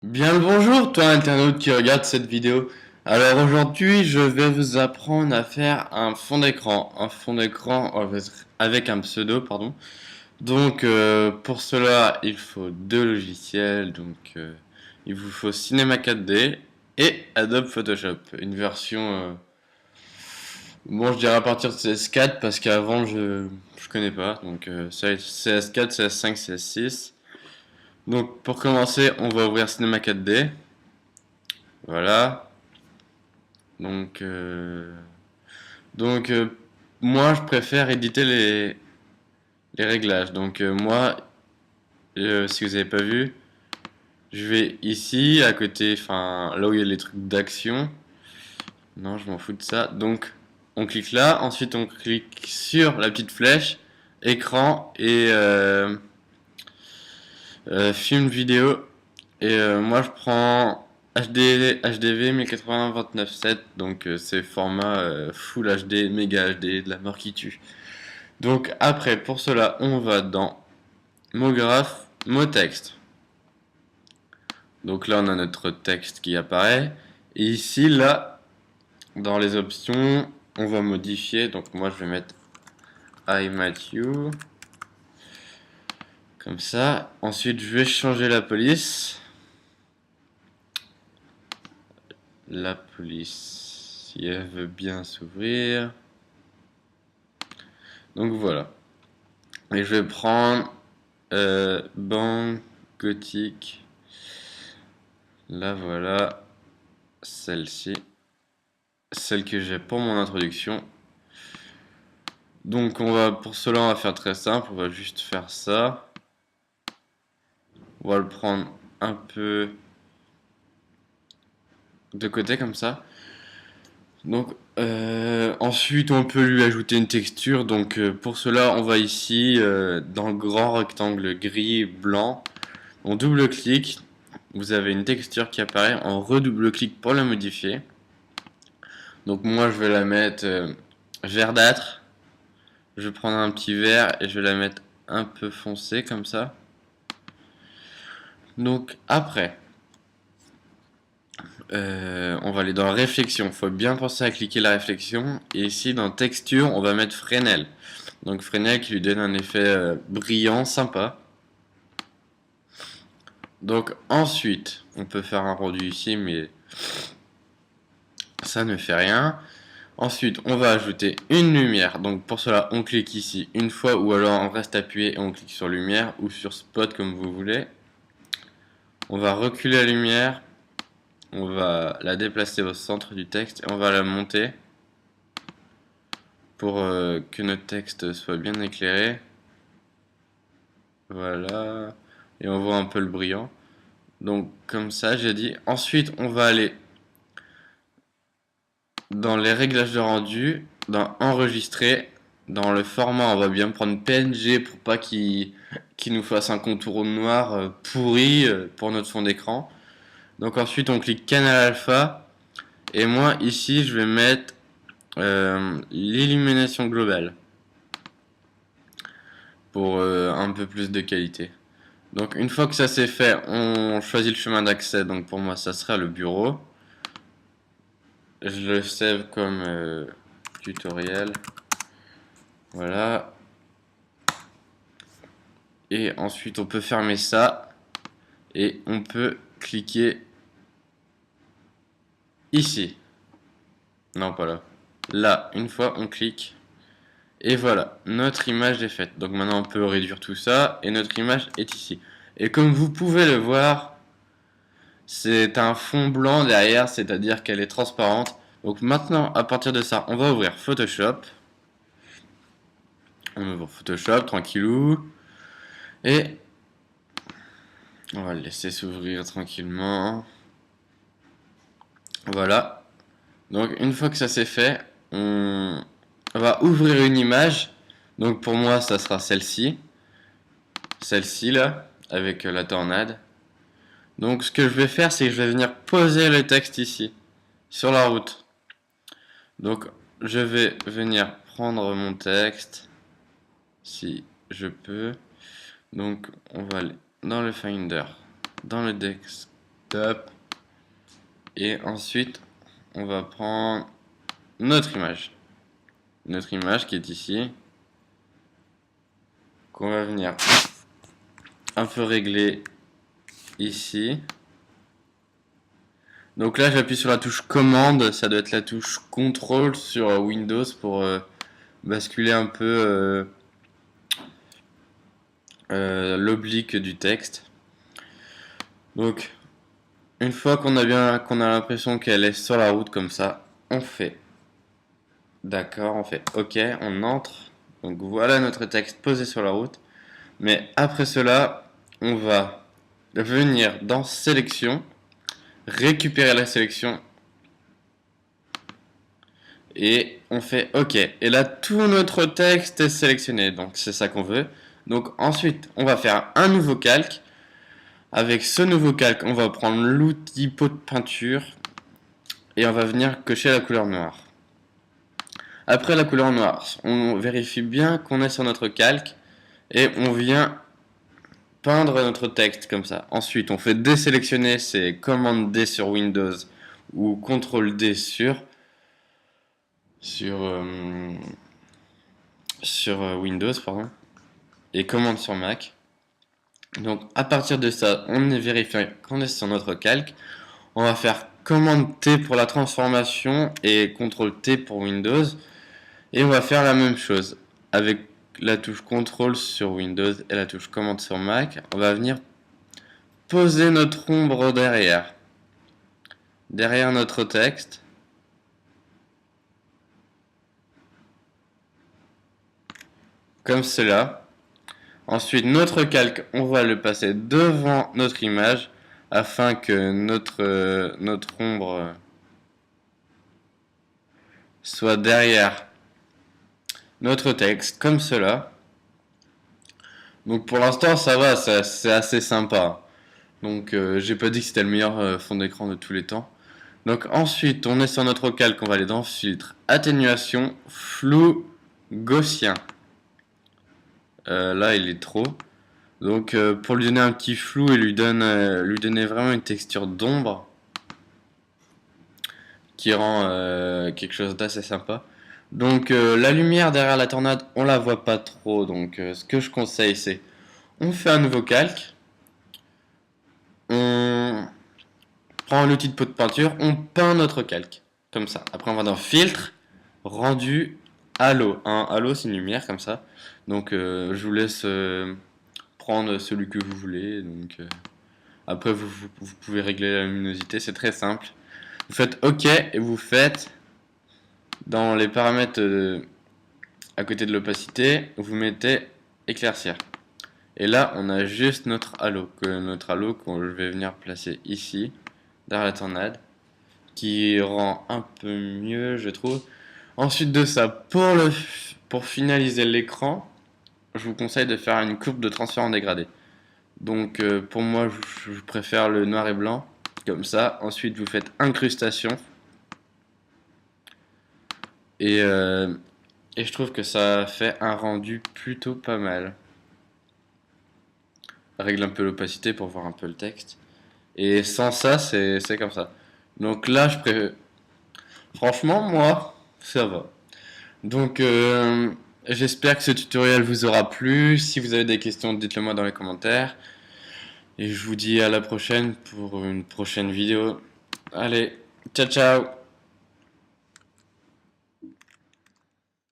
Bien le bonjour, toi internaute qui regarde cette vidéo. Alors aujourd'hui, je vais vous apprendre à faire un fond d'écran avec un pseudo, pardon. Donc pour cela, il faut deux logiciels. Il vous faut Cinema 4D et Adobe Photoshop, une version, bon, je dirais à partir de CS4 parce qu'avant je connais pas. Donc CS4, CS5, CS6. Donc pour commencer, on va ouvrir Cinema 4D. Voilà. Donc, euh, donc, moi, je préfère éditer les réglages. Si vous n'avez pas vu, je vais ici, à côté, enfin, là où il y a les trucs d'action. Non, je m'en fous de ça. Donc, on clique là. Ensuite, on clique sur la petite flèche, écran et film vidéo. Et moi, je prends HDV 1080-29.7. Donc, c'est format Full HD, Méga HD, de la mort qui tue. Donc après, pour cela, on va dans mot graphe, mot texte. Donc là, on a notre texte qui apparaît. Et ici, là, dans les options, on va modifier. Donc moi, je vais mettre I met you. Comme ça. Ensuite, je vais changer la police. La police, si elle veut bien s'ouvrir. Donc voilà. Et je vais prendre banque gothique. Là, voilà. Celle-ci. Celle que j'ai pour mon introduction. Donc pour cela on va faire très simple, on va juste faire ça. On va le prendre un peu de côté comme ça. Donc ensuite on peut lui ajouter une texture. Donc pour cela on va ici dans le grand rectangle gris blanc. On double-clique, vous avez une texture qui apparaît, on redouble-clique pour la modifier. Donc moi je vais la mettre verdâtre. Je vais prendre un petit vert et je vais la mettre un peu foncée comme ça. Donc après, on va aller dans réflexion. Il faut bien penser à cliquer la réflexion. Et ici dans texture, on va mettre Fresnel. Donc Fresnel qui lui donne un effet brillant, sympa. Donc ensuite, on peut faire un rendu ici, mais ça ne fait rien. Ensuite, on va ajouter une lumière. Donc pour cela, on clique ici une fois ou alors on reste appuyé et on clique sur lumière ou sur spot comme vous voulez. On va reculer la lumière. On va la déplacer au centre du texte et on va la monter pour que notre texte soit bien éclairé. Voilà. Et on voit un peu le brillant. Donc comme ça, j'ai dit. Ensuite, on va aller dans les réglages de rendu, dans enregistrer. Dans le format, on va bien prendre PNG pour pas qu'il nous fasse un contour noir pourri pour notre fond d'écran. Donc ensuite, on clique Canal Alpha. Et moi, ici, je vais mettre l'illumination globale pour un peu plus de qualité. Donc une fois que ça c'est fait, on choisit le chemin d'accès. Donc pour moi, ça sera le bureau. Je le save comme tutoriel. Voilà. Et ensuite, on peut fermer ça. Et on peut cliquer ici. Non, pas là. Là, une fois, on clique. Et voilà, notre image est faite. Donc maintenant, on peut réduire tout ça. Et notre image est ici. Et comme vous pouvez le voir, c'est un fond blanc derrière, c'est-à-dire qu'elle est transparente. Donc maintenant, à partir de ça, on va ouvrir Photoshop. On ouvre Photoshop, tranquillou. Et on va le laisser s'ouvrir tranquillement. Voilà. Donc une fois que ça c'est fait, on va ouvrir une image. Donc pour moi, ça sera celle-ci. Celle-ci là, avec la tornade. Donc ce que je vais faire, c'est que je vais venir poser le texte ici, sur la route. Donc je vais venir prendre mon texte, si je peux. Donc on va aller dans le Finder, dans le Top. Et ensuite, on va prendre notre image. Notre image qui est ici. Qu'on va venir un peu régler ici. Donc là, j'appuie sur la touche commande. Ça doit être la touche contrôle sur Windows pour basculer un peu l'oblique du texte. Donc, une fois qu'on a l'impression qu'elle est sur la route comme ça, on fait d'accord, on fait OK, on entre. Donc voilà notre texte posé sur la route. Mais après cela, on va venir dans sélection, récupérer la sélection et on fait OK. Et là, tout notre texte est sélectionné. Donc c'est ça qu'on veut. Donc ensuite, on va faire un nouveau calque. Avec ce nouveau calque, on va prendre l'outil pot de peinture et on va venir cocher la couleur noire. Après la couleur noire, on vérifie bien qu'on est sur notre calque et on vient peindre notre texte comme ça. Ensuite, on fait désélectionner, c'est commande D sur Windows ou CTRL D sur Windows, pardon, et commande sur Mac. Donc à partir de ça, on est vérifié qu'on est sur notre calque. On va faire commande T pour la transformation et CTRL T pour Windows. Et on va faire la même chose avec la touche CTRL sur Windows et la touche commande sur Mac. On va venir poser notre ombre derrière notre texte. Comme cela. Ensuite, notre calque, on va le passer devant notre image afin que notre ombre soit derrière notre texte, comme cela. Donc pour l'instant, ça va, c'est assez sympa. Donc j'ai pas dit que c'était le meilleur fond d'écran de tous les temps. Donc ensuite, on est sur notre calque, on va aller dans filtre, atténuation, flou, gaussien. Là, il est trop. Donc pour lui donner un petit flou et lui donner vraiment une texture d'ombre qui rend quelque chose d'assez sympa. Donc la lumière derrière la tornade, on la voit pas trop. Donc ce que je conseille, c'est on fait un nouveau calque, on prend l'outil de pot de peinture, on peint notre calque comme ça. Après on va dans filtre, rendu, halo. Un halo c'est une lumière comme ça. Donc je vous laisse prendre celui que vous voulez. Donc après vous pouvez régler la luminosité, c'est très simple. Vous faites OK et vous faites dans les paramètres à côté de l'opacité, vous mettez éclaircir. Et là, on a juste notre halo que je vais venir placer ici, derrière la tornade, qui rend un peu mieux, je trouve. Ensuite de ça, pour finaliser l'écran, je vous conseille de faire une courbe de transfert en dégradé. Donc pour moi, je préfère le noir et blanc, comme ça. Ensuite, vous faites incrustation. Et je trouve que ça fait un rendu plutôt pas mal. Règle un peu l'opacité pour voir un peu le texte. Et sans ça, c'est comme ça. Donc là, je préfère... Franchement, moi, ça va. Donc, j'espère que ce tutoriel vous aura plu. Si vous avez des questions, dites-le moi dans les commentaires. Et je vous dis à la prochaine pour une prochaine vidéo. Allez, ciao ciao!